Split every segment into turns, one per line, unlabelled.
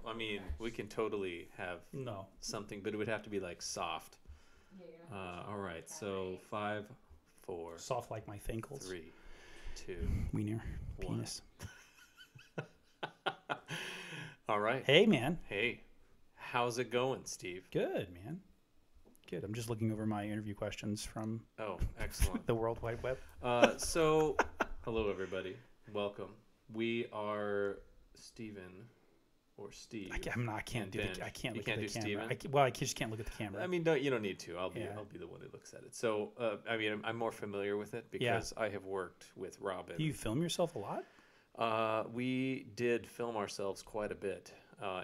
I mean, we can totally have something, but it would have to be like soft. All right, so 5, 4.
Soft like my thinkles.
3, 2.
Wiener. Penis.
All right.
Hey, man.
Hey. How's it going, Steve?
Good, man. Good. I'm just looking over my interview questions from
excellent.
the World Wide Web.
So, hello, everybody. Welcome. We are Steven or Steve.
I can't look at the camera. I just can't look at the camera.
I mean, you don't need to. I'll be the one who looks at it. So, I mean, I'm more familiar with it because I have worked with Robin.
Do you film yourself a lot?
We did film ourselves quite a bit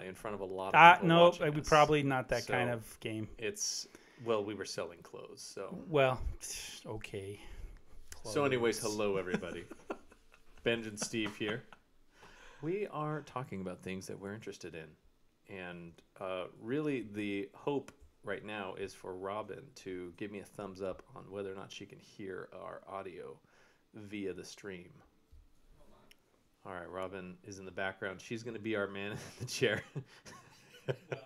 in front of a lot of people.
No, we probably not that kind of game.
Well, we were selling clothes, so.
Well, okay. Clothes.
So, anyways, hello everybody. Benj and Steve here. We are talking about things that we're interested in, and really the hope right now is for Robin to give me a thumbs up on whether or not she can hear our audio via the stream. All right, Robin is in the background. She's going to be our man in the chair.
Well, okay.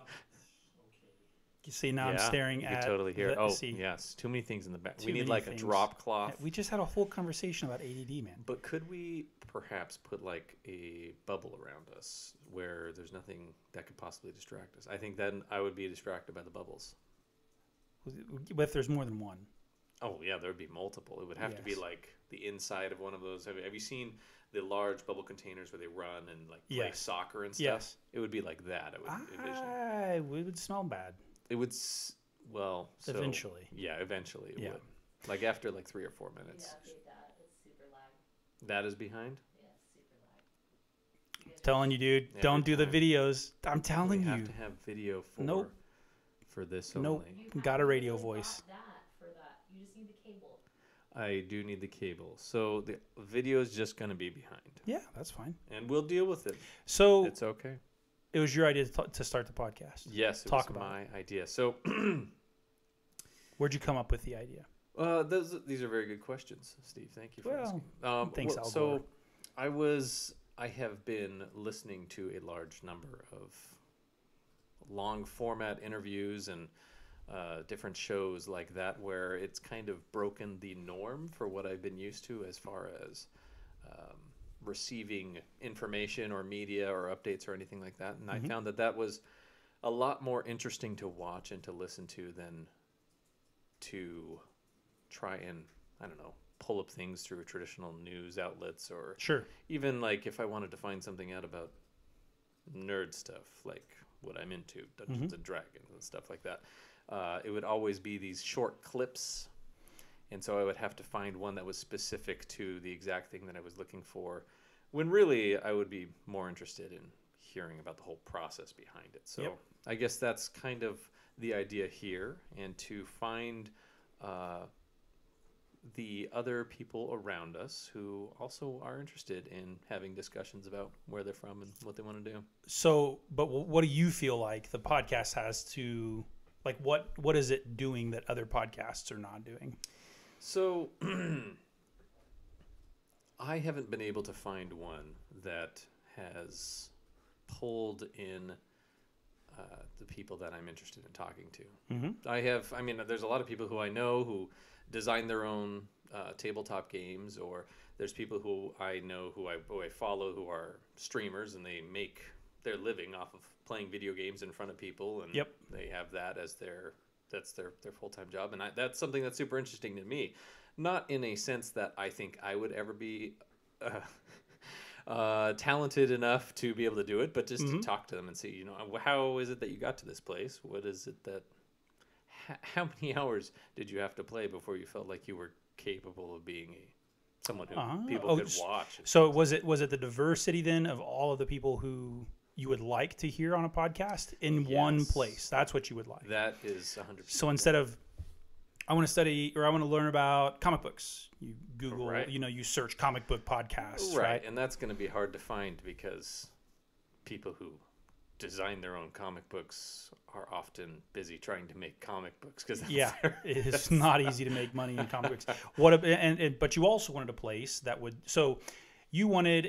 You see, now I'm staring at...
You can totally hear. Yes. Too many things in the back. We need like a drop cloth.
We just had a whole conversation about ADD, man.
But could we perhaps put like a bubble around us where there's nothing that could possibly distract us? I think then I would be distracted by the bubbles.
But if there's more than one?
Oh, yeah, there would be multiple. It would have to be like the inside of one of those. Have you seen the large bubble containers where they run and like play soccer and stuff?
Yes.
It would be like that, I would envision.
It would smell bad.
It would,
eventually.
Yeah, eventually it would. Like after like 3 or 4 minutes.
Yeah, update that. It's super lag.
That is behind?
Yeah, super lag.
Telling you, dude, don't do the videos. I'm telling you.
We have to have video for this only.
Nope. Got a radio voice.
For that. You just need the cable.
I do need the cable. So the video is just going to be behind.
Yeah, that's fine.
And we'll deal with it.
So
it's okay.
It was your idea to start the podcast.
Yes, it was my idea. So
where'd you come up with the idea?
These are very good questions, Steve. Thank you for asking.
Thanks, Al
So I have been listening to a large number of long format interviews and different shows like that where it's kind of broken the norm for what I've been used to as far as receiving information or media or updates or anything like that. And I found that was a lot more interesting to watch and to listen to than to try and, I don't know, pull up things through traditional news outlets or even like if I wanted to find something out about nerd stuff, like what I'm into, Dungeons and Dragons and stuff like that. It would always be these short clips, and so I would have to find one that was specific to the exact thing that I was looking for, when really I would be more interested in hearing about the whole process behind it. So I guess that's kind of the idea here, and to find the other people around us who also are interested in having discussions about where they're from and what they want to do.
So, but what do you feel like the podcast has to... Like, what is it doing that other podcasts are not doing?
So, I haven't been able to find one that has pulled in the people that I'm interested in talking to. I mean, there's a lot of people who I know who design their own tabletop games, or there's people who I know who I follow who are streamers, and they make their living off of playing video games in front of people, and they have that as their full-time job, and that's something that's super interesting to me. Not in a sense that I think I would ever be talented enough to be able to do it, but just to talk to them and see, you know, how is it that you got to this place? What is it that? How many hours did you have to play before you felt like you were capable of being someone who people could watch?
So was it the diversity then of all of the people who you would like to hear on a podcast in one place? That's what you would like.
That is 100%.
So instead of, I want to study or I want to learn about comic books, you Google, you search comic book podcasts, right?
And that's going to be hard to find because people who design their own comic books are often busy trying to make comic books because
it's not easy to make money in comic books. But you also wanted a place that would, so you wanted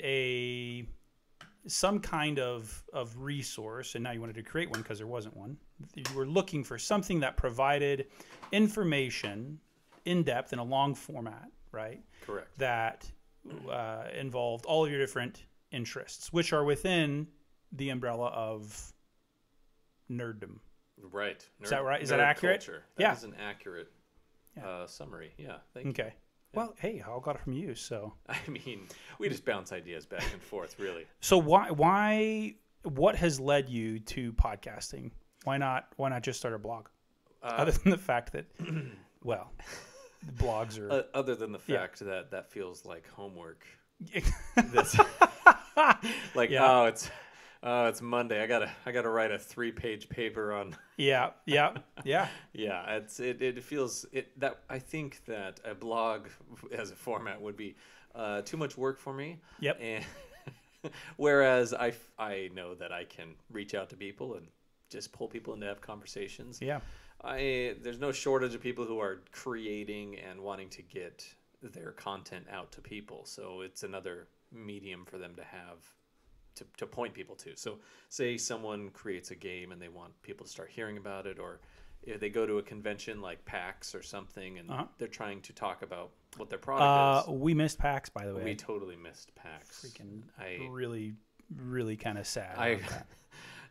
some kind of resource, and now you wanted to create one because there wasn't one. You were looking for something that provided information in depth in a long format, right?
Correct.
That involved all of your different interests, which are within the umbrella of nerddom.
Right.
Is that right? Is that accurate?
Culture.
Yeah.
That is an accurate summary. Yeah. Thank you.
Okay. Well, hey, I got it from you, so.
I mean, we just bounce ideas back and forth, really.
So what has led you to podcasting? Why not just start a blog? Other than the fact that, well, the blogs are.
Other than the fact that feels like homework. Like, it's Monday. I gotta write a 3-page paper on.
Yeah.
Yeah. It feels that I think that a blog as a format would be too much work for me.
Yep.
And whereas I know that I can reach out to people and just pull people in to have conversations.
Yeah.
There's no shortage of people who are creating and wanting to get their content out to people. So it's another medium for them to have to point people to. So say someone creates a game and they want people to start hearing about it, or if they go to a convention like PAX or something and they're trying to talk about what their product is.
We missed PAX, by the way.
We totally missed PAX.
Really, really kind of sad about that.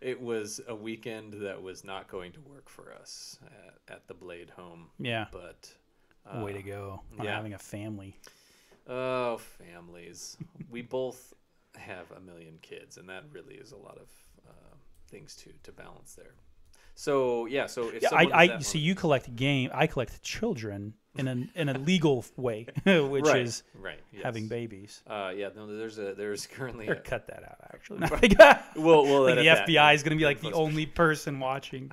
It was a weekend that was not going to work for us at the Bladh home. Yeah. But
way to go on having a family.
Oh, families. We both have a million kids, and that really is a lot of things to balance there. So so if
I see you collect I collect children in a legal way, which is having babies.
There's currently
cut that out actually.
Well,
like the FBI is going to be like the only person watching.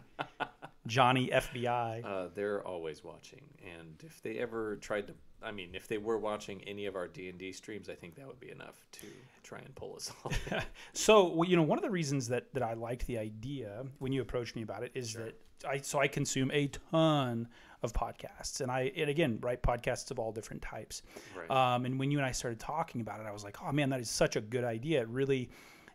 Johnny FBI.
They're always watching, and if they ever tried to, if they were watching any of our D&D streams, I think that would be enough to try and pull us off.
So, one of the reasons that I liked the idea when you approached me about it is that I consume a ton of podcasts, and again, write podcasts of all different types. Right. And when you and I started talking about it, I was like, oh man, that is such a good idea. It really,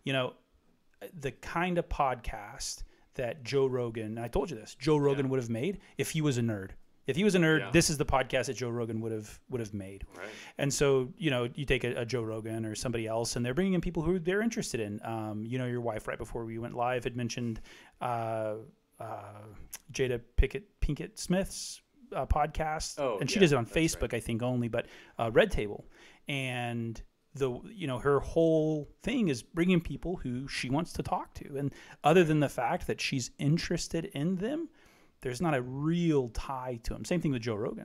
the kind of podcast that Joe Rogan, and I told you this, Joe Rogan would have made if he was a nerd. If he was a nerd, this is the podcast that Joe Rogan would have made. Right. And so, you take a Joe Rogan or somebody else, and they're bringing in people who they're interested in. Your wife, right before we went live, had mentioned Jada Pinkett Smith's podcast, and she does it on Facebook, I think only, but Red Table, and her whole thing is bringing people who she wants to talk to, and other than the fact that she's interested in them, there's not a real tie to them. Same thing with Joe Rogan,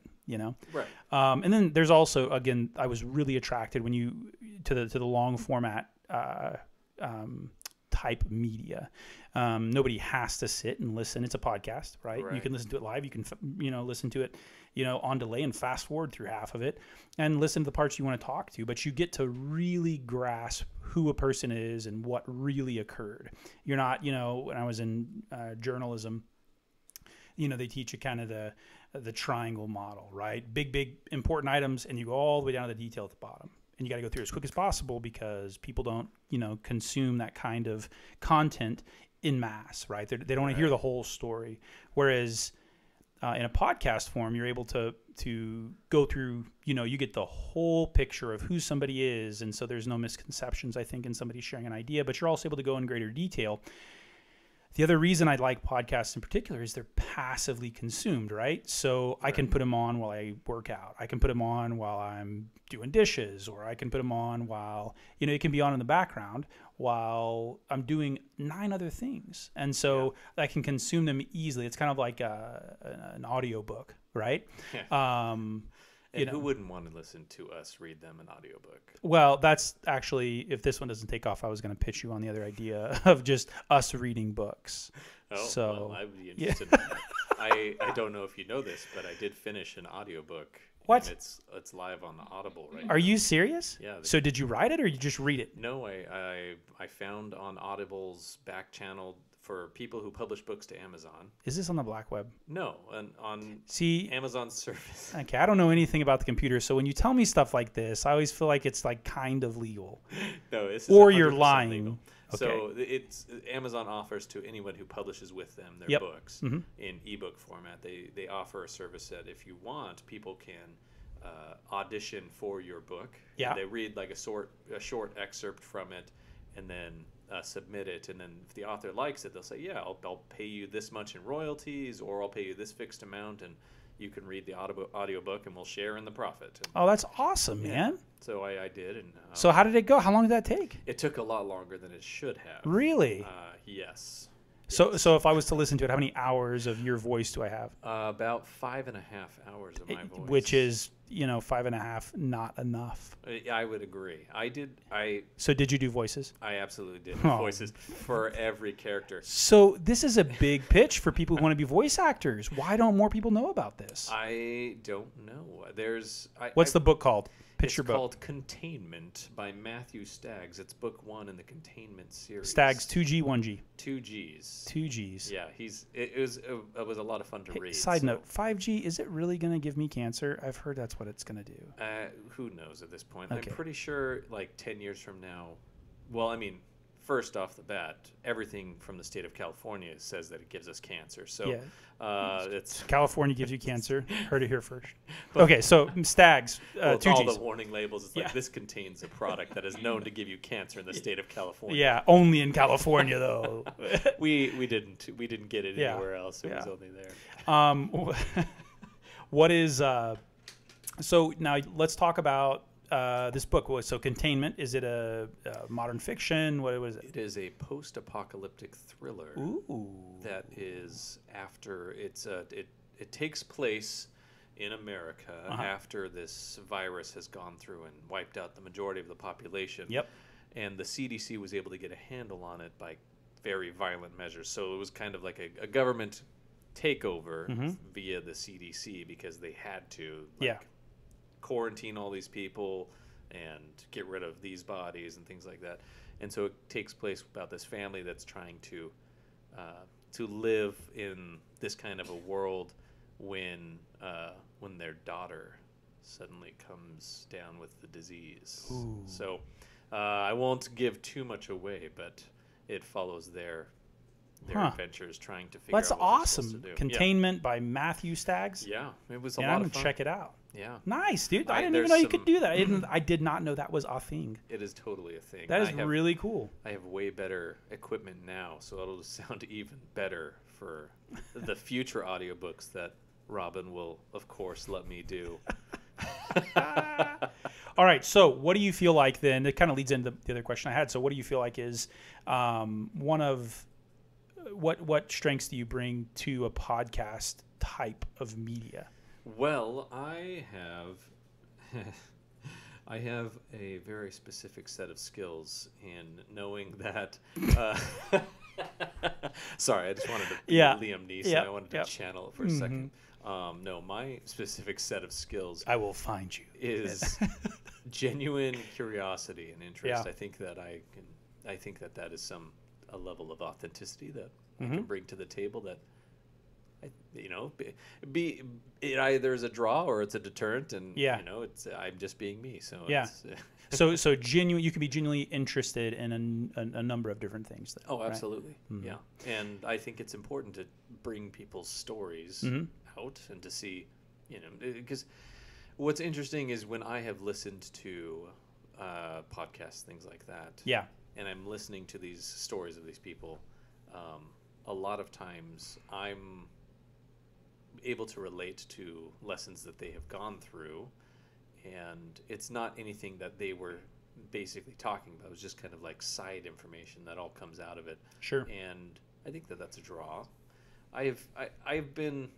Right. And then there's also, again, I was really attracted to the long format type media. Nobody has to sit and listen. It's a podcast, right? You can listen to it live. You can, listen to it, on delay and fast forward through half of it and listen to the parts you want to talk to, but you get to really grasp who a person is and what really occurred. You're not, when I was in journalism, they teach you kind of the triangle model, right? Big, important items, and you go all the way down to the detail at the bottom. And you got to go through as quick as possible because people don't, consume that kind of content in mass, right? They don't want to hear the whole story. Whereas in a podcast form, you're able to go through, you get the whole picture of who somebody is. And so there's no misconceptions, I think, in somebody sharing an idea, but you're also able to go in greater detail. The other reason I like podcasts in particular is they're passively consumed, right? So I can put them on while I work out. I can put them on while I'm doing dishes, or I can put them on while, it can be on in the background while I'm doing 9 other things. And so I can consume them easily. It's kind of like an audiobook, right? Yeah.
And who wouldn't want to listen to us read them an audiobook?
Well, that's actually, if this one doesn't take off, I was going to pitch you on the other idea of just us reading books.
Oh, so, well, I would be interested in that. I don't know if you know this, but I did finish an audiobook.
What?
It's live on the Audible right now.
Are you serious?
Yeah.
So did you write it or you just read it?
No, I found on Audible's back channel for people who publish books to Amazon.
Is this on the black web?
No, on Amazon's service.
Okay, I don't know anything about the computer, so when you tell me stuff like this, I always feel like it's like kind of legal.
No, this is
or you're lying.
Legal. So it's Amazon offers to anyone who publishes with them their
Yep.
books in ebook format. They offer a service that if you want, people can audition for your book.
Yeah.
And they read like a short excerpt from it, and then submit it. And then if the author likes it, they'll say, "Yeah, I'll pay you this much in royalties, or I'll pay you this fixed amount, and you can read the audiobook, and we'll share in the profit." And
Oh, that's awesome, man.
so I did, and
So how did it go? How long did that take?
it took a lot longer than it should have.
Really?
Yes.
So if I was to listen to it, how many hours of your voice do I have?
About 5.5 hours of my voice.
Which is, 5.5, not enough.
I would agree.
So did you do voices?
I absolutely did
Oh.
voices for every character.
So this is a big pitch for people who want to be voice actors. Why don't more people know about this?
I don't know.
What's the book called? Pitch
It's
your book.
called Containment by Matthew Staggs. It's book 1 in the Containment series.
Staggs, 2G, 1G.
2 Gs.
2 Gs.
Yeah, it was a lot of fun to read.
Side
so,
note, 5G, is it really going to give me cancer? I've heard that's what it's going to do.
who knows at this point?
Okay.
I'm pretty sure like 10 years from now, well, I mean, first off the bat, everything from the state of California says that it gives us cancer. So it's
California gives you cancer. Heard it here first. Okay, so Staggs,
well,
2
all
Gs.
the warning labels. It's like this contains a product that is known to give you cancer in the state of California.
Yeah, only in California though.
we didn't get it anywhere else. It was only there.
What is so now let's talk about this book. So Containment, is it a modern fiction? What was it?
It is a post-apocalyptic thriller.
Ooh.
That is after it takes place in America after this virus has gone through and wiped out the majority of the population.
Yep.
And the CDC was able to get a handle on it by very violent measures. So it was kind of like a government takeover via the CDC because they had to quarantine all these people and get rid of these bodies and things like that. And so it takes place about this family that's trying to live in this kind of a world when their daughter suddenly comes down with the disease.
Ooh.
So I won't give too much away, but it follows their adventures trying to figure
That's
out what they're supposed
awesome.
to do.
Containment by Matthew Staggs.
Yeah, it was a
Yeah,
lot
I'm
of
gonna
fun.
check it out.
Yeah,
Nice, dude. I didn't even
there's
know you
some-
could do that. I did not know that was a thing.
it is totally a thing.
That is
I have,
really cool.
I have way better equipment now, so it'll sound even better for the future audiobooks that Robin will, of course, let me do.
All right. So, what do you feel like then? It kind of leads into the other question I had. So, what do you feel like is one of what strengths do you bring to a podcast type of media?
Well, I have a very specific set of skills in knowing that. Sorry, I just wanted to be Liam Neeson. I wanted to channel it for a second. No, my specific set of skills
I will find you
is genuine curiosity and interest.
Yeah.
I think that is a level of authenticity that I can bring to the table that it either is a draw or it's a deterrent, and it's I'm just being me. So
so genuine. You can be genuinely interested in a number of different things. Then,
oh,
right?
absolutely, yeah. And I think it's important to bring people's stories out and to see, because what's interesting is when I have listened to podcasts, things like that.
Yeah.
And I'm listening to these stories of these people. A lot of times I'm able to relate to lessons that they have gone through, and it's not anything that they were basically talking about. It was just kind of like side information that all comes out of it.
Sure.
And I think that that's a draw. I've been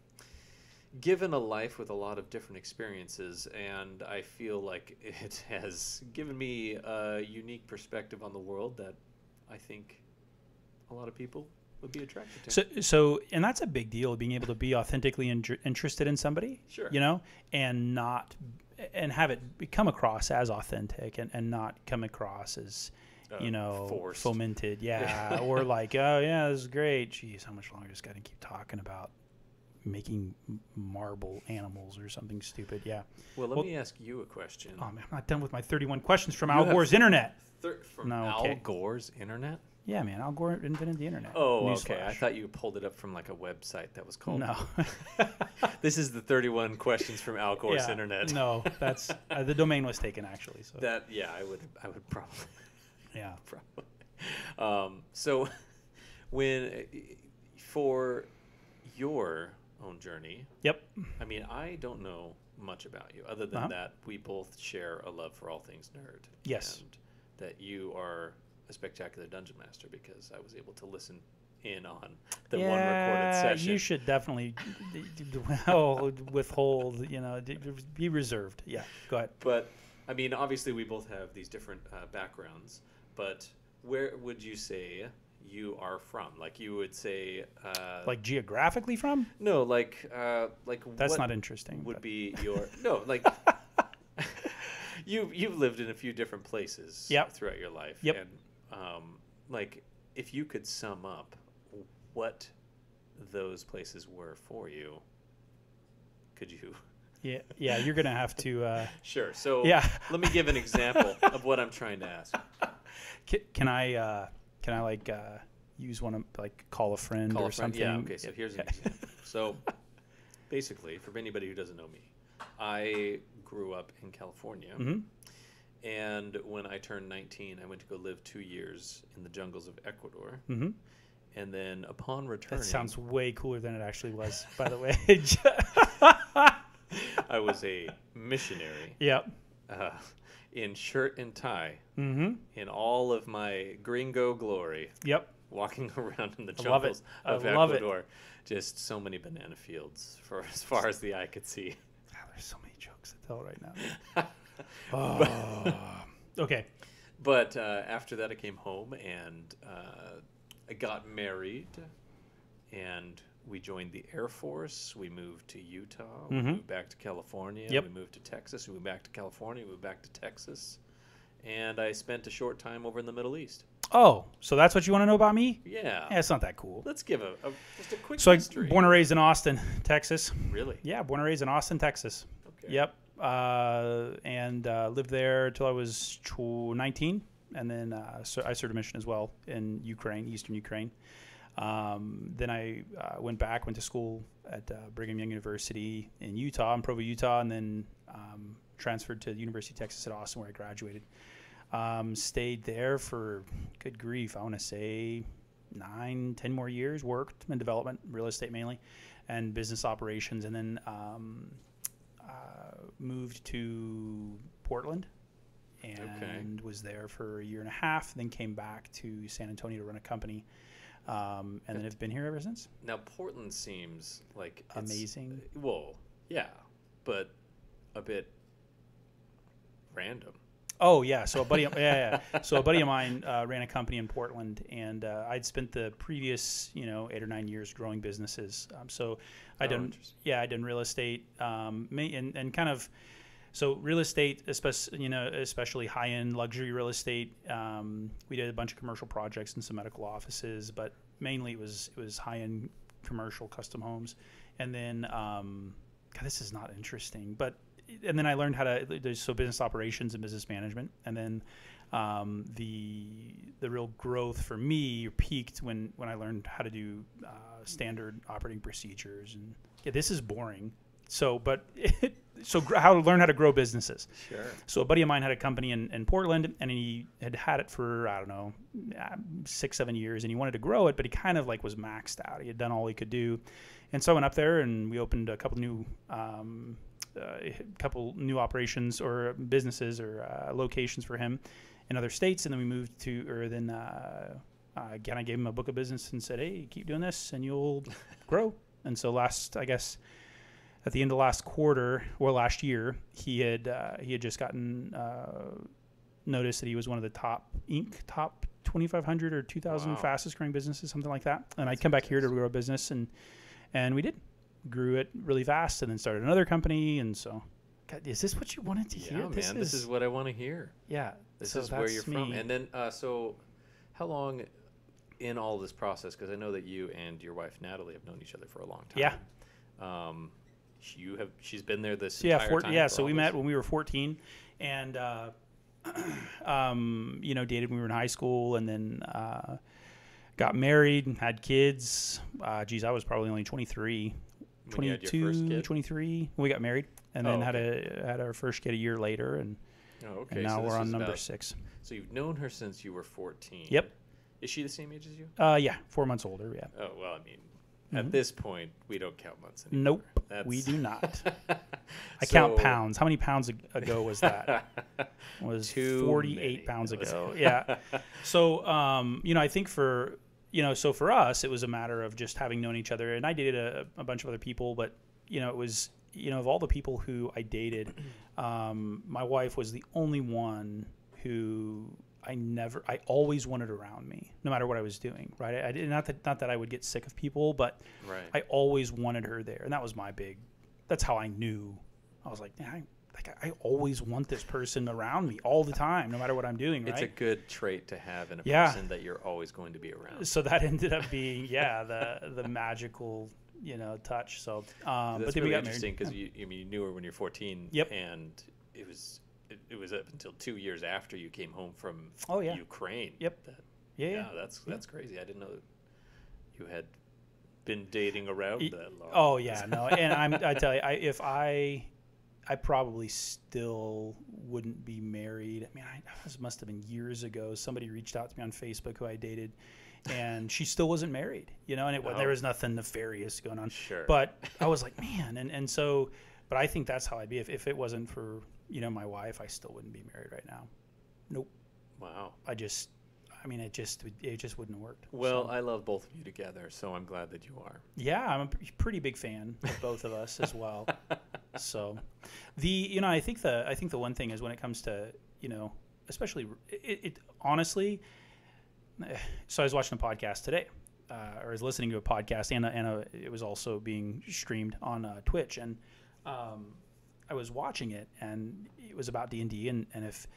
given a life with a lot of different experiences, and I feel like it has given me a unique perspective on the world that I think a lot of people would be attracted to.
So, and that's a big deal, being able to be authentically interested in somebody,
sure,
and have it come across as authentic and not come across as,
forced.
fomented. Yeah. Or like, oh yeah, this is great. Geez, how much longer just got to keep talking about making marble animals or something stupid. Yeah.
Well, let me ask you a question.
Oh man, I'm not done with my 31 questions from Al Gore's internet.
Al Gore's internet?
Yeah, man. Al Gore invented the internet.
Oh, okay.
Newsflash.
I thought you pulled it up from like a website that was called.
No.
This is the 31 questions from Al Gore's
Yeah,
internet.
No, that's the domain was taken actually. So
I would probably.
yeah.
Probably. So, for your own journey.
Yep.
I mean, I don't know much about you other than that we both share a love for all things nerd.
Yes.
And that you are a spectacular dungeon master because I was able to listen in on the one recorded session.
You should definitely withhold, be reserved. Yeah, go ahead.
But, I mean, obviously we both have these different backgrounds, but where would you say you are from? Like you would say...
like geographically from?
No, like
that's
what
not interesting.
Would be your... No, like... You've lived in a few different places throughout your life.
Yep.
And, like, if you could sum up what those places were for you, could you...
Yeah, you're gonna have to.
Sure. So let me give an example of what I'm trying to ask.
Can I like use one of like call a friend or something?
Yeah. Okay. So here's an example. So basically, for anybody who doesn't know me, I grew up in California, and when I turned 19, I went to go live 2 years in the jungles of Ecuador. And then upon returning,
that sounds way cooler than it actually was. By the way.
I was a missionary.
Yep.
In shirt and tie. In all of my gringo glory.
Yep.
Walking around in the jungles of Ecuador. Just so many banana fields for as far as the eye could see.
Oh, there's so many jokes to tell right now. Okay.
But after that, I came home and I got married and we joined the Air Force. We moved to Utah. We moved back to California.
Yep.
We moved to Texas. We moved back to California. We moved back to Texas. And I spent a short time over in the Middle East.
Oh, so that's what you want to know about me?
Yeah.
Yeah, it's not that cool.
Let's give just a quick
So
history.
I'm born and raised in Austin, Texas.
Really?
Yeah, born and raised in Austin, Texas.
Okay.
Yep. And lived there until I was 19. And then so I served a mission as well in Ukraine, Eastern Ukraine. Then I went to school at Brigham Young University in Utah, in Provo, Utah, and then transferred to the University of Texas at Austin, where I graduated. Stayed there for, good grief, I want to say 9-10 more years. Worked in development, real estate mainly, and business operations, and then moved to Portland and was there for a year and a half. Then came back to San Antonio to run a company. And then have been here ever since.
Now, Portland seems like
amazing.
Well, yeah, but a bit random.
Oh yeah, so a buddy, So a buddy of mine ran a company in Portland, and I'd spent the previous 8 or 9 years growing businesses. So I done real estate, and kind of. So real estate, especially high-end luxury real estate, we did a bunch of commercial projects and some medical offices, but mainly it was high-end commercial custom homes. And then, God, this is not interesting, and then I learned how to business operations and business management. And then the real growth for me peaked when I learned how to do standard operating procedures. And this is boring. So how to learn how to grow businesses.
Sure.
So a buddy of mine had a company in Portland, and he had it for, 6-7 years, and he wanted to grow it, but he kind of was maxed out. He had done all he could do. And so I went up there and we opened a couple new operations or businesses or locations for him in other states. And then we moved again, I gave him a book of business and said, hey, keep doing this and you'll grow. And so at the end of last year, he had just gotten notice that he was one of the top 2,500 or 2,000 fastest growing businesses, something like that. And I'd come back here to grow a business, and we did. Grew it really fast, and then started another company. And so, God, is this what you wanted to hear?
Yeah, this is what I want to hear.
Yeah.
This is where you're from. And then, so how long in all this process, because I know that you and your wife, Natalie, have known each other for a long time.
Yeah.
She's been there this entire time.
Yeah, so we met when we were 14, and Dated when we were in high school, and then got married and had kids. I was probably only 23,
When you had your first
22,
kid?
23 when we got married, and then had our first kid a year later, and,
Oh, okay.
and now
so this
we're on
was
number
about-
6.
So you've known her since you were 14.
Yep.
Is she the same age as you?
Yeah, 4 months older. Yeah.
Oh, well, I mean, at this point, we don't count months anymore.
Nope,
That's...
we do not. I count pounds. How many pounds ago was that? Was
Too
48
many.
pounds
That was-
ago. Yeah. So, I think for us, it was a matter of just having known each other. And I dated a bunch of other people, but, it was, of all the people who I dated, my wife was the only one who I always wanted around me, no matter what I was doing. Right. I did not that I would get sick of people, but
Right.
I always wanted her there. And that was that's how I knew. I was like, I always want this person around me all the time, no matter what I'm doing. Right.
It's a good trait to have in a
Yeah.
person that you're always going to be around.
So that ended up being, the magical, touch. So,
That's
but then
really
we got
interesting
married.
because you knew her when you're 14.
Yep.
And it was up until 2 years after you came home from
Oh, yeah.
Ukraine.
Yep.
That-
Yeah.
that's crazy. I didn't know that you had been dating around that long.
Oh yeah, no, and I tell you, if I probably still wouldn't be married. I mean, this must have been years ago. Somebody reached out to me on Facebook who I dated, and she still wasn't married. And there was nothing nefarious going on.
Sure.
But I was like, man, and so, but I think that's how I'd be if it wasn't for my wife. I still wouldn't be married right now. Nope.
Wow.
It just wouldn't have worked.
Well,
So,
I love both of you together, so I'm glad that you are.
yeah, I'm a pretty big fan of both of us as well. So, I think the one thing is when it comes to especially it honestly. So I was watching a podcast today, or I was listening to a podcast, and it was also being streamed on Twitch, and I was watching it, and it was about D&D, and if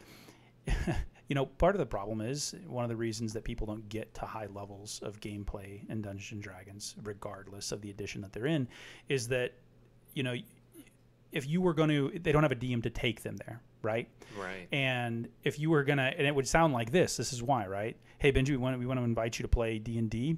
part of the problem is one of the reasons that people don't get to high levels of gameplay in Dungeons and Dragons, regardless of the edition that they're in, is that if you were going to, they don't have a DM to take them there, right?
Right.
And if you were gonna, and it would sound like this is why, right? Hey, Benji, we want to invite you to play D&D.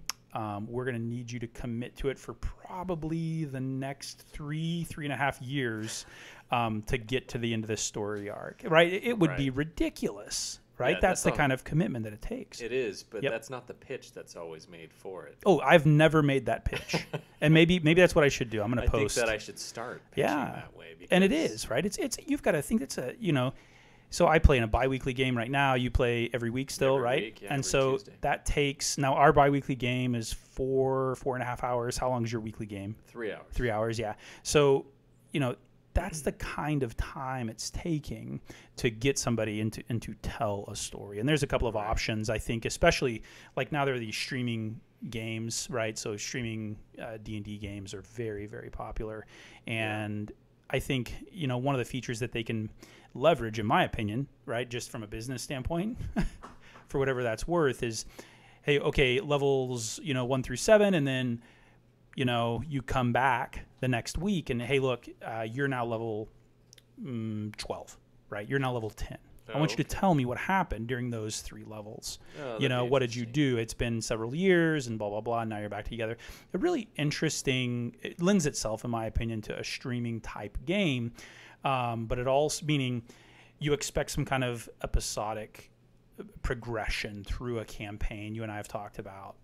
We're gonna need you to commit to it for probably the next 3.5 years to get to the end of this story arc, right? It would be ridiculous, right?
Yeah,
that's the
that's
kind of commitment that it takes.
It is, but
Yep.
that's not the pitch that's always made for it.
Oh, I've never made that pitch, and maybe that's what I should do. I'm gonna
I
post.
think that I should start pitching that way.
And it
because-
is, right? It's you've got to think it's so I play in a bi-weekly game right now. You play every week still,
Every
right?
week, yeah,
and
every
so
Tuesday.
that takes, now our bi-weekly game is 4.5 hours. How long is your weekly game?
3 hours.
3 hours, yeah. So, that's the kind of time it's taking to get somebody into tell a story. And there's a couple of options, I think, especially like now there are these streaming games, right? So streaming D&D games are very, very popular. And I think, one of the features that they can leverage, in my opinion, right, just from a business standpoint, for whatever that's worth, is, hey, okay, levels, 1 through 7, and then, you come back the next week and, hey, look, you're now level 12, right? You're now level 10. I want you to tell me what happened during those 3 levels.
Oh, that'd be
What did you
interesting.
do? It's been several years and blah, blah, blah, and now you're back together. A really interesting, it lends itself, in my opinion, to a streaming type game, but it also, meaning you expect some kind of episodic progression through a campaign. You and I have talked about,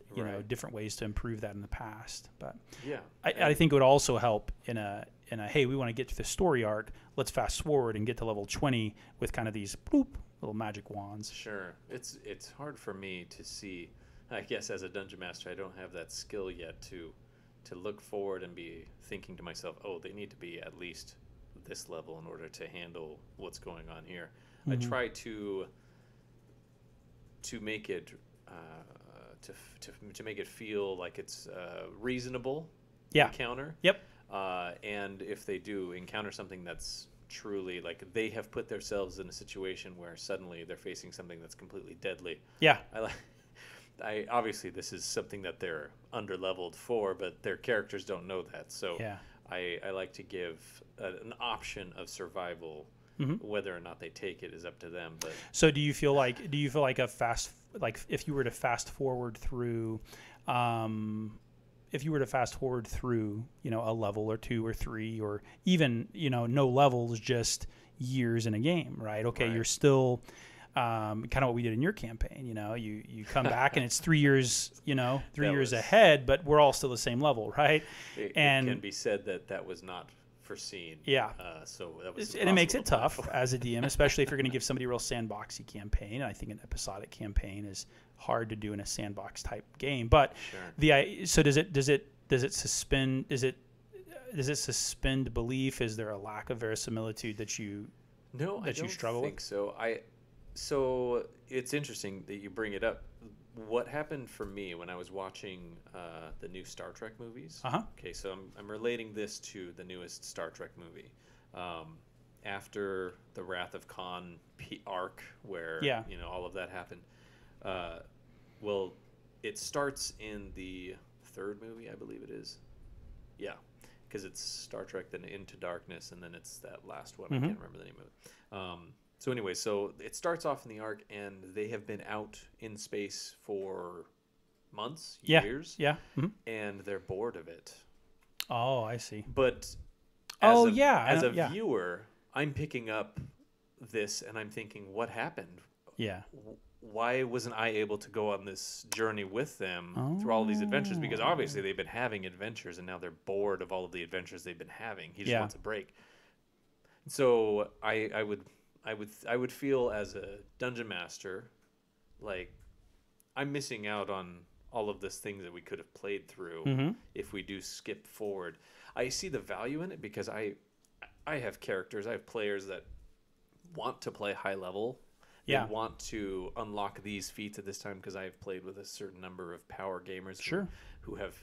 different ways to improve that in the past. But
Yeah.
I think it would also help in a hey, we want to get to the story arc. Let's fast forward and get to level 20 with kind of these bloop little magic wands.
Sure. It's hard for me to see. I guess as a dungeon master, I don't have that skill yet to look forward and be thinking to myself, oh, they need to be at least this level in order to handle what's going on here. I try to make it to make it feel like it's reasonable encounter.
Yep.
And if they do encounter something that's truly like they have put themselves in a situation where suddenly they're facing something that's completely deadly.
Yeah.
I obviously this is something that they're underleveled for, but their characters don't know that. So
Yeah.
I like to give an option of survival Whether or not they take it is up to them. But
so do you feel like if you were to fast forward through, a level or 2 or 3, or even, no levels, just years in a game, right? Okay.
Right.
You're still, kind of what we did in your campaign, you come back and it's 3 years, 3 years ahead, but we're all still the same level, right?
It can be said that was not foreseen.
Yeah.
So that was
and it makes it tough as a DM, especially if you're going to give somebody a real sandboxy campaign. I think an episodic campaign is hard to do in a sandbox type game. But so does it suspend belief? Is there a lack of verisimilitude that you struggle with?
I don't think so. So it's interesting that you bring it up. What happened for me when I was watching the new Star Trek movies? Okay, so I'm relating this to the newest Star Trek movie. After the Wrath of Khan arc, where all of that happened. Well, it starts in the 3rd movie, I believe it is. Yeah, because it's Star Trek, then Into Darkness, and then it's that last one. I can't remember the name of it. So anyway, so it starts off in the arc, and they have been out in space for months, years.
Yeah.
And they're bored of it.
Oh, I see.
But as a viewer, I'm picking up this, and I'm thinking, what happened?
Yeah.
Why wasn't I able to go on this journey with them through all these adventures? Because obviously they've been having adventures, and now they're bored of all of the adventures they've been having. He just wants a break. So I would feel as a dungeon master like I'm missing out on all of this things that we could have played through if we do skip forward. I see the value in it because I have characters, I have players that want to play high level. They want to unlock these feats at this time because I've played with a certain number of power gamers who have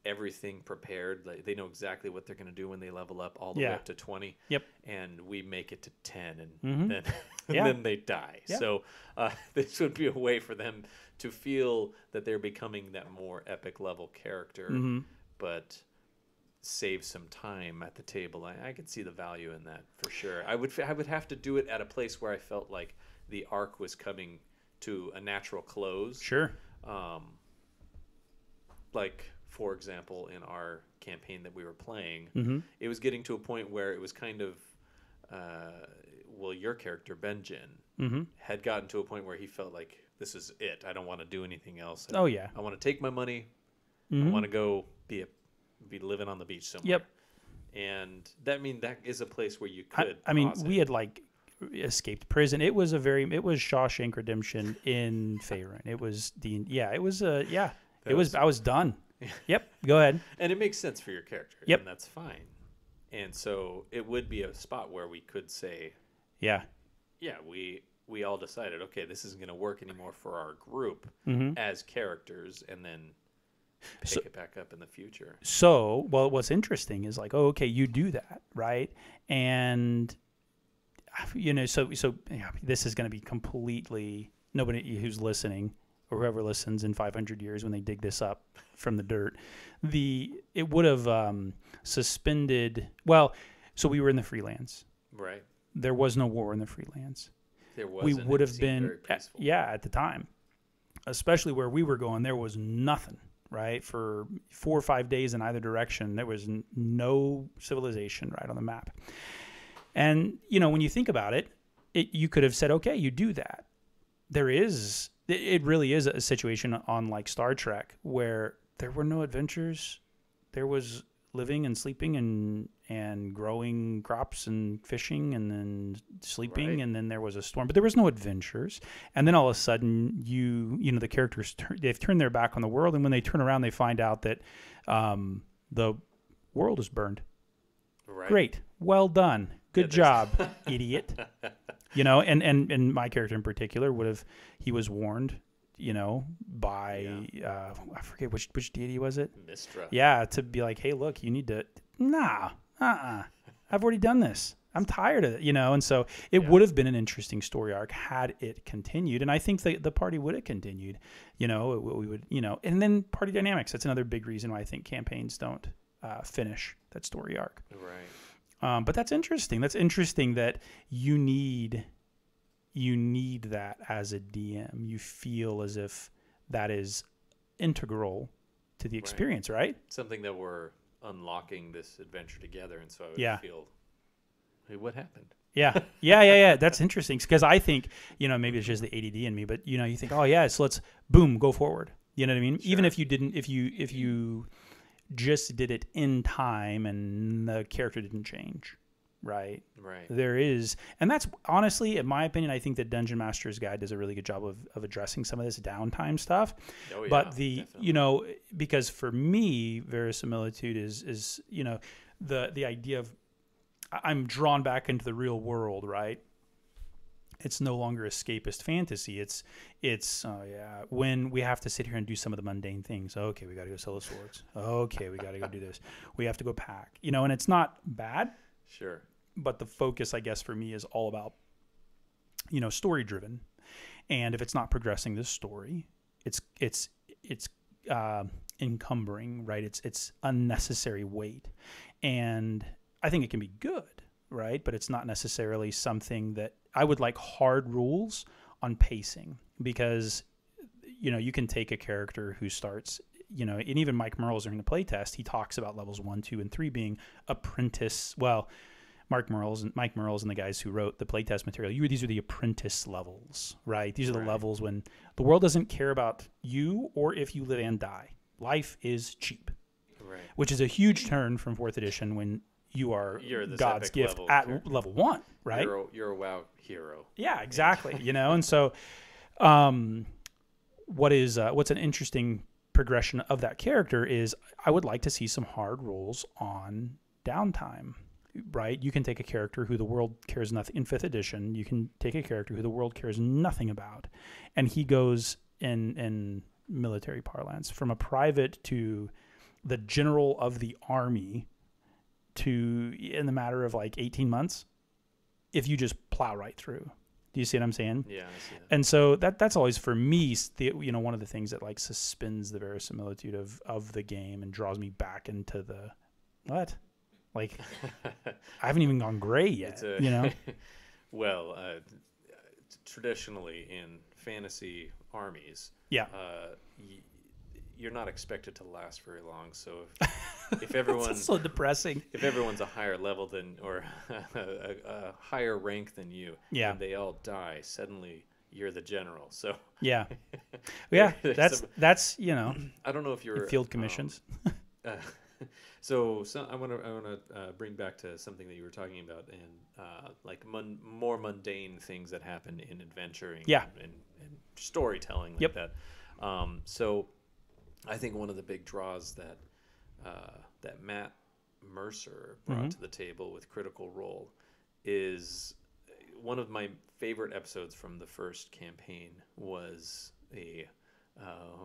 everything prepared. Like, they know exactly what they're going to do when they level up all the way up to 20.
Yep.
And we make it to 10, and then then they die.
Yep.
So this would be a way for them to feel that they're becoming that more epic level character, but save some time at the table. I could see the value in that for sure. I would have to do it at a place where I felt like the arc was coming to a natural close.
Sure.
Like, for example, in our campaign that we were playing, it was getting to a point where it was kind of, your character, Benj, had gotten to a point where he felt like, this is it. I don't want to do anything else. I want to take my money. I want to go be living on the beach somewhere.
Yep.
And that is a place where you could.
We had escaped prison. It was Shawshank Redemption in Faerun. It was I was done. Yep. Go ahead.
And it makes sense for your character.
Yep.
And that's fine. And so it would be a spot where we could say, we all decided, okay, this isn't going to work anymore for our group as characters, and then pick it back up in the future.
So, what's interesting is like, you do that, right? And so this is going to be completely, nobody who's listening or whoever listens in 500 years when they dig this up from the dirt, it would have suspended. Well, so we were in the freelance,
right?
There was no war in the freelance.
There was.
We would have been, at the time, especially where we were going. There was nothing, right? For 4 or 5 days in either direction, there was no civilization right on the map. And, when you think about it, you could have said, okay, you do that. It really is a situation on like Star Trek where there were no adventures. There was living and sleeping and growing crops and fishing and then sleeping, and then there was a storm, but there was no adventures. And then all of a sudden the characters, they've turned their back on the world. And when they turn around, they find out that the world is burned.
Right.
Great. Well done. Good job, idiot. And my character in particular he was warned, by, I forget which deity was it?
Mistra.
Yeah. To be like, hey, look, you need to, I've already done this. I'm tired of it, and so it would have been an interesting story arc had it continued. And I think the party would have continued, we would, and then party dynamics. That's another big reason why I think campaigns don't finish that story arc.
Right.
But that's interesting. That's interesting that you need that as a DM. You feel as if that is integral to the experience, right?
Something that we're unlocking this adventure together, and so I would feel, hey, what happened?
Yeah. That's interesting because I think, maybe it's just the ADD in me, but you think, oh yeah, so let's boom, go forward. You know what I mean?
Sure.
Even if you just did it in time and the character didn't change, right?
Right.
There is, and that's honestly, in my opinion, I think that Dungeon Master's Guide does a really good job of addressing some of this downtime stuff.
Oh, yeah,
but
definitely.
Because for me, verisimilitude is the idea of I'm drawn back into the real world, right? It's no longer escapist fantasy. It's when we have to sit here and do some of the mundane things. Okay, we got to go sell the swords. Okay, we got to go do this. We have to go pack. And it's not bad.
Sure.
But the focus, I guess, for me is all about, story driven. And if it's not progressing this story, it's encumbering, right? It's unnecessary weight. And I think it can be good, right? But it's not necessarily something that I would like hard rules on pacing because, you can take a character who starts, and even Mike Merles during the playtest, he talks about levels 1, 2, and 3 being apprentice. Well, Mike Merles and the guys who wrote the playtest material, these are the apprentice levels, right? These are the levels when the world doesn't care about you or if you live and die. Life is cheap,
right?
Which is a huge turn from 4th edition when you're God's gift at level 1, right?
You're a WoW hero.
Yeah, exactly. And so, what's an interesting progression of that character is I would like to see some hard rules on downtime, right? You can take a character who the world cares nothing in 5th edition. You can take a character who the world cares nothing about, and he goes in military parlance from a private to the general of the army to in the matter of like 18 months if you just plow right through. Do you see what I'm saying?
Yeah, I see that.
And so that's always for me, one of the things that like suspends the verisimilitude of the game and draws me back into the what? Like I haven't even gone gray yet,
Well, traditionally in fantasy armies, you're not expected to last very long. So if everyone's
so depressing,
if everyone's a higher level than or a higher rank than you, and they all die, suddenly you're the general. So
that's
I don't know if you're
field commissions.
So I want to bring back to something that you were talking about, and like more mundane things that happen in adventuring, and storytelling like that. So I think one of the big draws that that Matt Mercer brought to the table with Critical Role is one of my favorite episodes from the first campaign was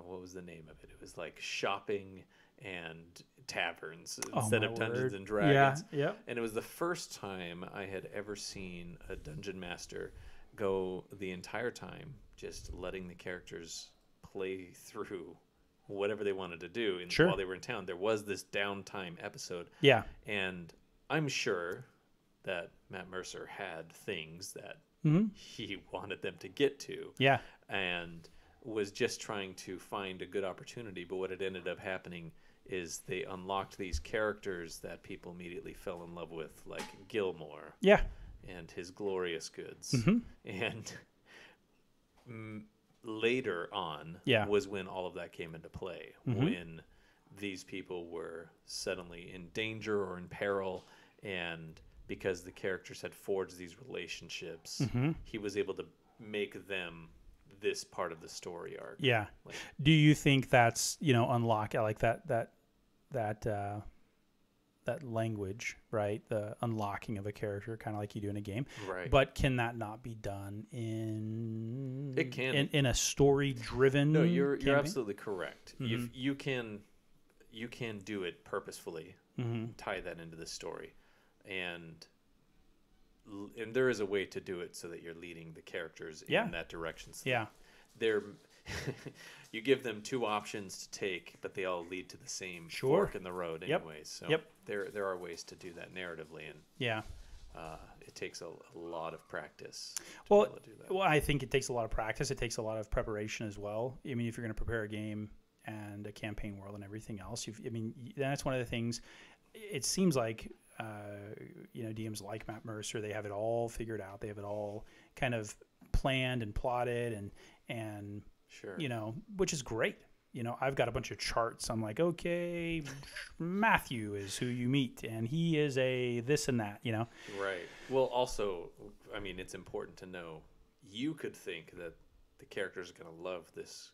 what was the name of it? It was like shopping and taverns instead of Dungeons and Dragons.
Yeah.
And it was the first time I had ever seen a dungeon master go the entire time just letting the characters play through whatever they wanted to do while they were in town. There was this downtime episode.
Yeah.
And I'm sure that Matt Mercer had things that he wanted them to get to.
Yeah.
And was just trying to find a good opportunity. But what had ended up happening is they unlocked these characters that people immediately fell in love with, like Gilmore.
Yeah.
And his glorious goods. And later on was when all of that came into play, when these people were suddenly in danger or in peril, and because the characters had forged these relationships, he was able to make them this part of the story arc.
Yeah. Do you think that's, unlock? I like that language, right? The unlocking of a character, kind of like you do in a game.
Right.
But can that not be done in?
It can.
In a story-driven.
No, you're
campaign?
absolutely correct. You can do it purposefully, tie that into the story, and there is a way to do it so that you're leading the characters in that direction. So you give them two options to take, but they all lead to the same
Sure.
fork in the road
Yep.
anyways. So
Yep.
there are ways to do that narratively, and
Yeah.
it takes a lot of practice to
Well,
be able to do that.
Well, I think it takes a lot of practice. It takes a lot of preparation as well. I mean, if you're going to prepare a game and a campaign world and everything else, that's one of the things. It seems like DMs like Matt Mercer, they have it all figured out. They have it all kind of planned and plotted, and
Sure.
which is great. I've got a bunch of charts. I'm like, okay, Matthew is who you meet, and he is a this and that.
Right. Well, also, I mean, it's important to know you could think that the characters are going to love this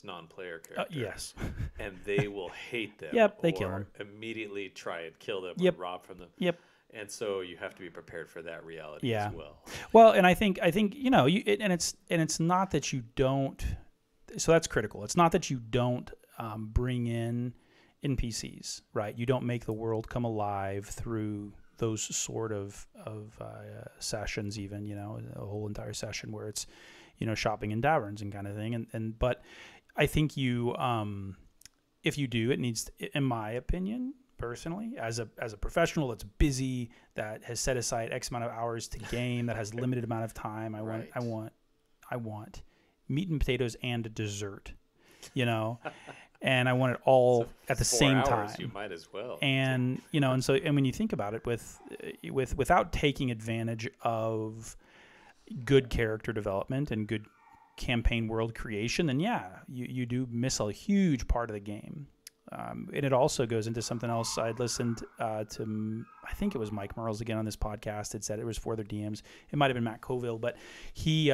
non-player character.
Yes.
And they will hate them.
Yep, they kill them.
Immediately try and kill them
Yep.
or rob from them.
Yep.
And so you have to be prepared for that reality
Yeah.
as well.
Well, and I think it's not that you don't. So that's critical. It's not that you don't bring in NPCs, right? You don't make the world come alive through those sort of sessions, even a whole entire session where it's shopping in taverns and kind of thing. But I think you if you do, it needs, in my opinion, personally, as a professional that's busy, that has set aside X amount of hours to game, that has limited amount of time, I want meat and potatoes and a dessert, and I want it all at the same time.
You might as well.
And and when you think about it, without taking advantage of good character development and good campaign world creation, then you do miss a huge part of the game. And it also goes into something else. I'd listened to, I think it was Mike Merles again on this podcast. It said it was for other DMs. It might have been Matt Coville, but he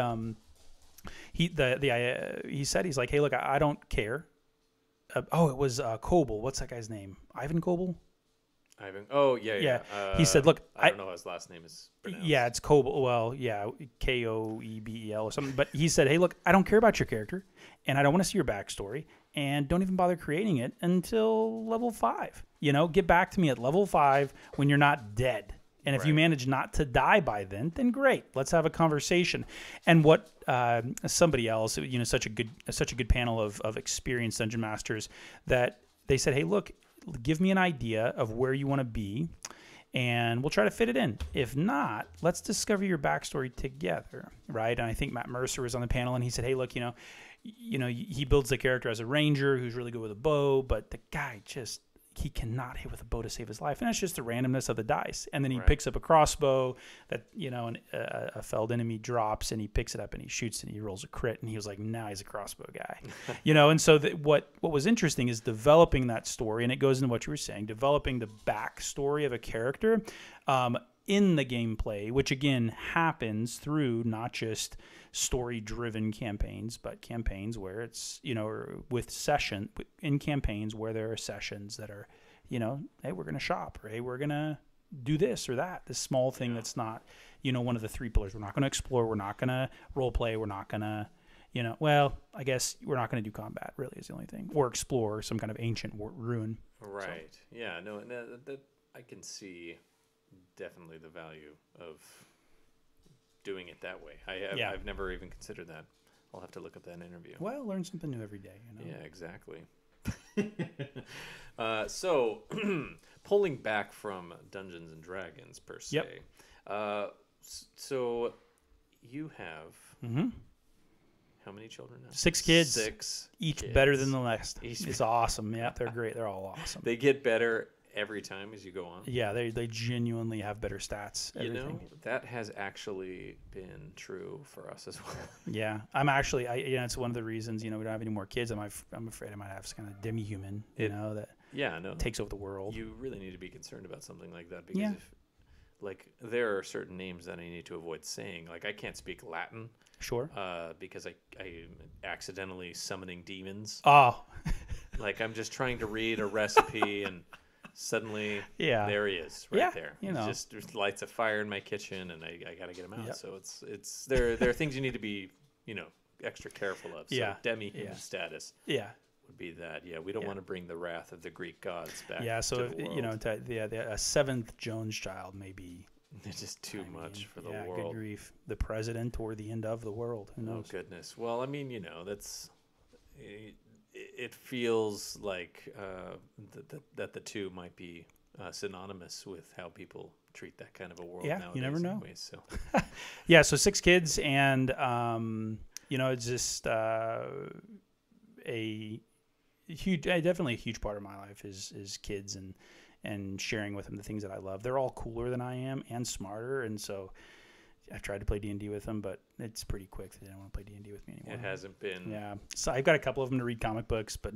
said, he's like, hey, look, I don't care. It was Coble. What's that guy's name? Ivan Coble?
Ivan. Oh, yeah.
He said, look,
I don't know how his last name is pronounced.
Yeah, it's Coble. Well, yeah, Koebel or something. But he said, hey, look, I don't care about your character, and I don't want to see your backstory, and don't even bother creating it until level 5. Get back to me at level 5 when you're not dead. And if you manage not to die by then great. Let's have a conversation. And what somebody else, such a good panel of experienced dungeon masters, that they said, hey, look, give me an idea of where you want to be, and we'll try to fit it in. If not, let's discover your backstory together, right? And I think Matt Mercer was on the panel, and he said, hey, look, he builds the character as a ranger who's really good with a bow, but the guy he cannot hit with a bow to save his life. And that's just the randomness of the dice. And then he picks up a crossbow that, a felled enemy drops, and he picks it up and he shoots and he rolls a crit. And he was like, now he's a crossbow guy, And so what was interesting is developing that story. And it goes into what you were saying, developing the backstory of a character in the gameplay, which again happens through not just story-driven campaigns, but campaigns where it's, in campaigns where there are sessions that are, hey, we're going to shop, or hey, we're going to do this or that, this small thing that's not, one of the 3 pillars. We're not going to explore, we're not going to role play, we're not going to, I guess we're not going to do combat, really, is the only thing, or explore some kind of ancient ruin.
Right. So. Yeah, no, that I can see definitely the value of doing it that way. I've never even considered that. I'll have to look up that interview.
Well, learn something new every day.
Yeah, exactly. So, pulling back from Dungeons and Dragons per se. So, you have how many children now?
6 kids.
6.
Each
kids.
Better than the last. It's awesome. Yeah, they're great. They're all awesome.
They get better every time as you go on.
Yeah, they genuinely have better stats. Everything.
That has actually been true for us as well.
Yeah, I'm actually, it's one of the reasons, we don't have any more kids. I'm afraid I might have some kind of demi-human, that takes over the world.
You really need to be concerned about something like that, because there are certain names that I need to avoid saying. Like, I can't speak Latin.
Sure.
Because I am accidentally summoning demons.
Oh.
Like, I'm just trying to read a recipe and suddenly there he is there. He just lights a fire in my kitchen, and I got to get him out. Yep. So it's there are things you need to be, extra careful of. So demi-human status.
Yeah.
Would be that. Yeah, we don't want to bring the wrath of the Greek gods back.
Yeah, so
to the world.
A 7th Jones child may be
it's just too much for the world.
Yeah, good grief. The president or the end of the world. Who knows?
Oh goodness. Well, I mean, it feels like that the two might be synonymous with how people treat that kind of a world
Yeah,
nowadays.
you never know.
Anyways, so
Yeah, so 6 kids, and it's just a huge, definitely a huge part of my life is kids and sharing with them the things that I love. They're all cooler than I am and smarter, and so I've tried to play D&D with them, but it's pretty quick. They don't want to play D&D with me anymore.
it hasn't been.
Yeah, so I've got a couple of them to read comic books, but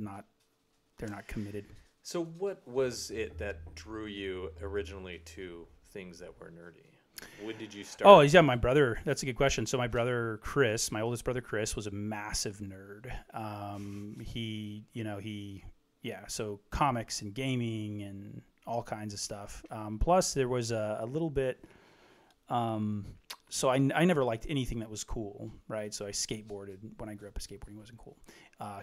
they're not committed.
So what was it that drew you originally to things that were nerdy? When did you start?
Oh, yeah, my brother. That's a good question. So my brother Chris, my oldest brother Chris, was a massive nerd. So comics and gaming and all kinds of stuff. Plus, there was a little bit. So I never liked anything that was cool, right? So I skateboarded when I grew up. Skateboarding wasn't cool.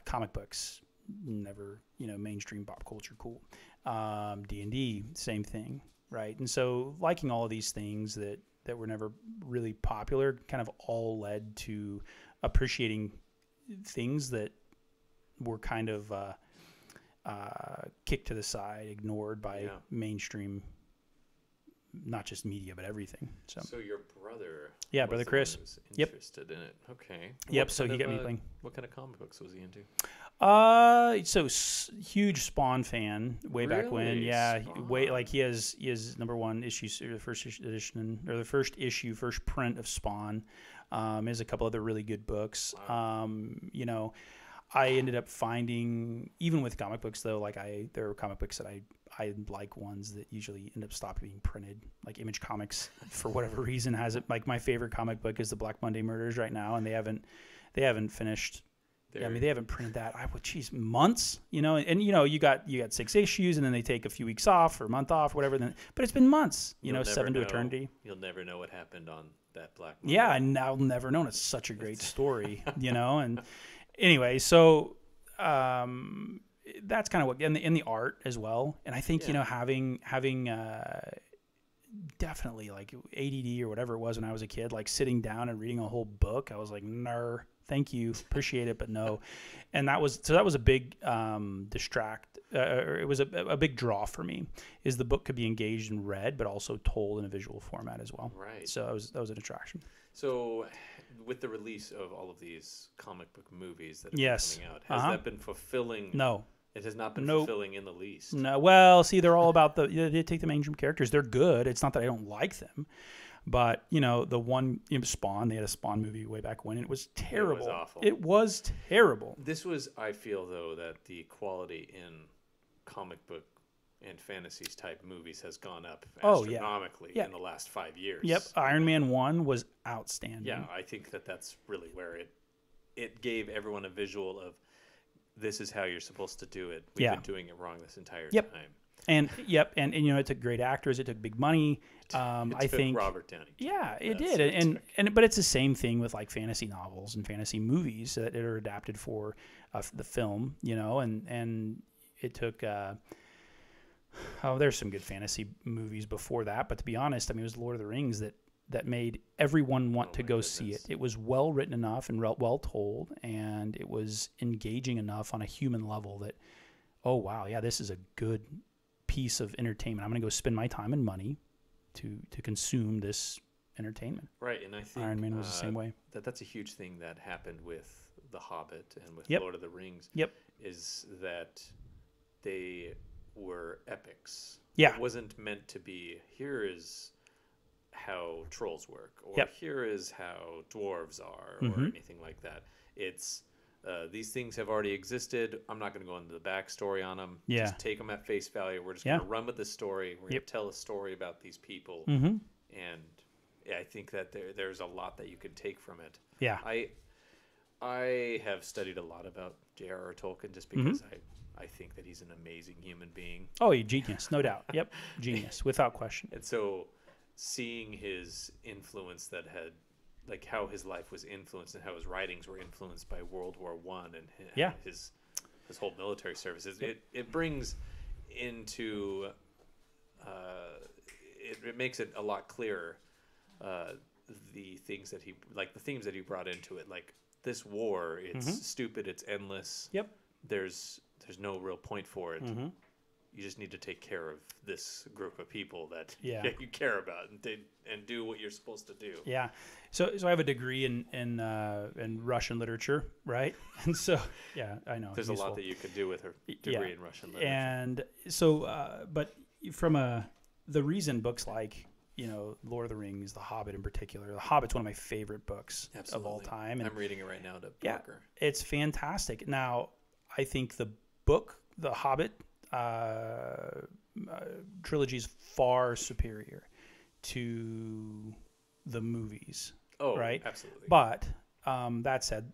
Comic books, never, mainstream pop culture cool. D&D, same thing. Right. And so liking all of these things that were never really popular kind of all led to appreciating things that were kind of kicked to the side, ignored by mainstream, not just media, but everything. So
your brother.
Yeah, brother Chris.
Was interested in it. Okay.
Yep. So he got me playing.
What kind of comic books was he into?
Huge Spawn fan way back when. Yeah,
Spawn.
he has number 1 issues, or the first edition, or the first issue, first print of Spawn. There's a couple other really good books.
Wow.
I ended up finding, even with comic books though, there are comic books that I like, ones that usually end up stopping being printed, like Image Comics for whatever reason has it. Like my favorite comic book is the Black Monday Murders right now, and they haven't finished. Yeah, I mean, they haven't printed that. Months, and you got 6 issues, and then they take a few weeks off or a month off, or whatever. But it's been months, 7 to eternity.
You'll never know what happened on that Black Monday.
Yeah, and I'll never know. And it's such a great story, and anyway, so that's kind of what in the art as well. And I think having definitely like ADD or whatever it was when I was a kid, like sitting down and reading a whole book, I was like, nah. Thank you, appreciate it, but no. And that was a big it was a big draw for me. Is the book could be engaged and read, but also told in a visual format as well.
Right.
So that was an attraction.
So, with the release of all of these comic book movies that have been coming out, has that been fulfilling?
No.
It has not been fulfilling in the least.
No. Well, see, they're all about they take the mainstream characters. They're good. It's not that I don't like them. But, the one Spawn, they had a Spawn movie way back when, and it was terrible.
It was awful.
It was terrible.
This was, I feel, though, that the quality in comic book and fantasies type movies has gone up astronomically in the last 5 years.
Yep. Iron Man 1 was outstanding.
Yeah, I think that's really where it gave everyone a visual of this is how you're supposed to do it. We've been doing it wrong this entire time.
And it took great actors. It took big money. I think
Robert Downey.
Yeah, it did. But it's the same thing with like fantasy novels and fantasy movies that are adapted for the film. And it took. There's some good fantasy movies before that, but to be honest, I mean, it was Lord of the Rings that made everyone want to go see it. It was well written enough and well told, and it was engaging enough on a human level that, oh wow, yeah, this is a good piece of entertainment. I'm going to go spend my time and money to consume this entertainment.
Right, and I think
Iron Man was the same way.
That's a huge thing that happened with The Hobbit and with
Yep.
Lord of the Rings.
Yep.
Is that they were epics.
Yeah.
It wasn't meant to be, here is how trolls work, or
Yep.
here is how dwarves are,
Mm-hmm.
or anything like that. It's these things have already existed. I'm not going to go into the backstory on them.
Yeah.
Just take them at face value. We're just going to run with this story. We're going to tell a story about these people.
Mm-hmm.
And I think that there's a lot that you could take from it.
Yeah.
I have studied a lot about J.R.R. Tolkien just because I think that he's an amazing human being.
Oh, genius, no doubt. Yep, genius, without question.
And so seeing his influence that had, like how his life was influenced and how his writings were influenced by World War I and his whole military services, it brings into, it makes it a lot clearer the things that the themes that he brought into it, like this war, it's stupid, it's endless.
Yep.
There's no real point for it.
Mm-hmm.
You just need to take care of this group of people that
Yeah.
you care about and do what you're supposed to do.
Yeah. So I have a degree in Russian literature, right? And so, yeah, I know.
There's
useful.
a lot that you could do with her degree in Russian literature.
And so, but from the reason books like, Lord of the Rings, The Hobbit in particular. The Hobbit's one of my favorite books of all time. And
I'm reading it right now to
yeah,
Parker.
It's fantastic. Now, I think the book, The Hobbit trilogy, is far superior to the movies.
Oh,
right?
Absolutely.
But that said,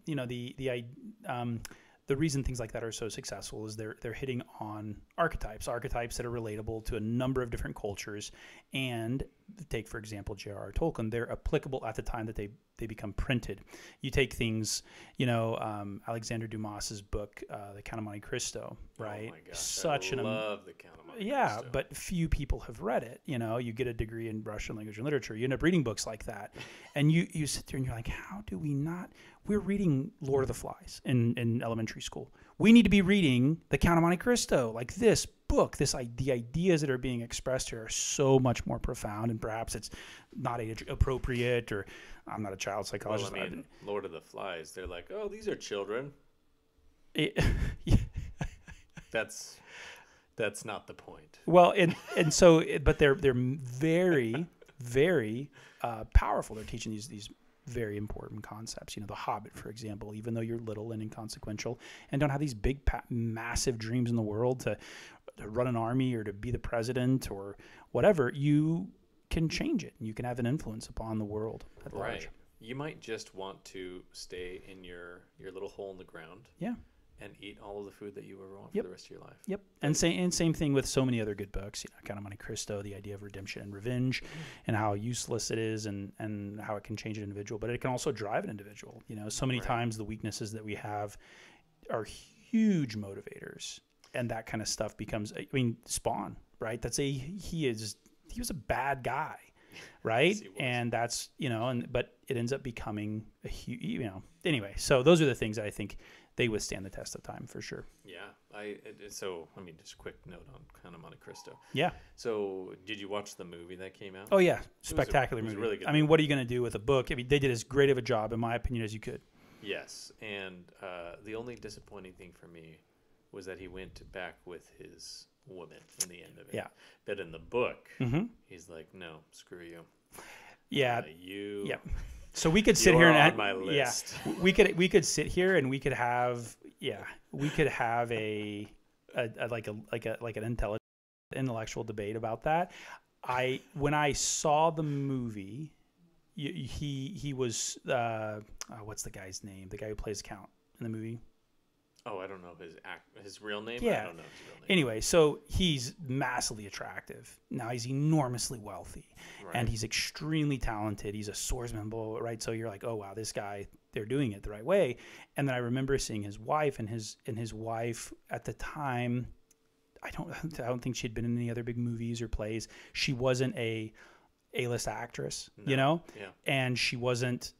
the reason things like that are so successful is they're hitting on archetypes that are relatable to a number of different cultures. And take, for example, J.R.R. Tolkien, they're applicable at the time that they become printed. You take things, Alexander Dumas's book, The Count of Monte Cristo, right?
Oh my gosh, I love The Count of Monte Cristo.
Yeah, but few people have read it. You get a degree in Russian language and literature. You end up reading books like that. And you sit there and you're like, how do we not? We're reading Lord of the Flies in elementary school. We need to be reading The Count of Monte Cristo. Like this book, the ideas that are being expressed here are so much more profound, and perhaps it's not age appropriate, or I'm not a child psychologist.
Well, I mean, Lord of the Flies, they're like, oh, these are children.
Yeah.
That's not the point.
Well, and so, but they're very, very powerful. They're teaching these very important concepts. The Hobbit, for example, even though you're little and inconsequential and don't have these big, massive dreams in the world to run an army or to be the president or whatever, you can change it. You can have an influence upon the world at large.
Right. You might just want to stay in your little hole in the ground.
Yeah.
And eat all of the food that you ever want
Yep.
for the rest of your life.
Yep. And same thing with so many other good books, Count of Monte Cristo, the idea of redemption and revenge, and how useless it is, and how it can change an individual, but it can also drive an individual. So many times the weaknesses that we have are huge motivators, and that kind of stuff becomes, Spawn, right? He was a bad guy, right?
Yes,
and that's, but it ends up becoming a huge, anyway, so those are the things that I think they withstand the test of time for sure.
Yeah. Just a quick note on Count of Monte Cristo.
Yeah.
So did you watch the movie that came out?
Oh yeah. Spectacular
it was
movie.
Really good
movie. What are you going to do with a book? They did as great of a job, in my opinion, as you could.
Yes. And the only disappointing thing for me was that he went back with his woman in the end of it.
Yeah.
But in the book, he's like, no, screw you.
Yeah.
Yeah.
So we could sit here and
on my list.
Yeah, we could sit here and we could have a an intellectual debate about that. When I saw the movie, he was what's the guy's name? The guy who plays Count in the movie.
Oh, I don't know his real name.
Yeah.
I don't know his real name.
Anyway, so he's massively attractive. Now he's enormously wealthy, and he's extremely talented. He's a swordsman, right? So you're like, oh wow, this guy, they're doing it the right way. And then I remember seeing his wife, and his wife at the time, I don't think she'd been in any other big movies or plays. She wasn't a A-list actress,
Yeah.
and she wasn't.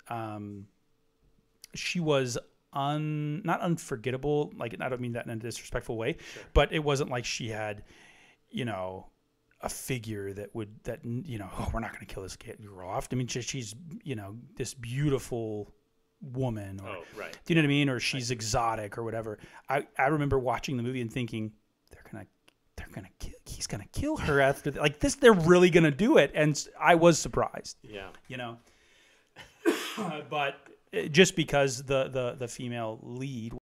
She was not unforgettable, like I don't mean that in a disrespectful way, but it wasn't like she had, a figure that we're not going to kill this girl off. I mean, she's this beautiful woman, or do you know what I mean? Or she's exotic or whatever. I remember watching the movie and thinking he's gonna kill her after like this. They're really gonna do it, and I was surprised.
Yeah,
but just because the female lead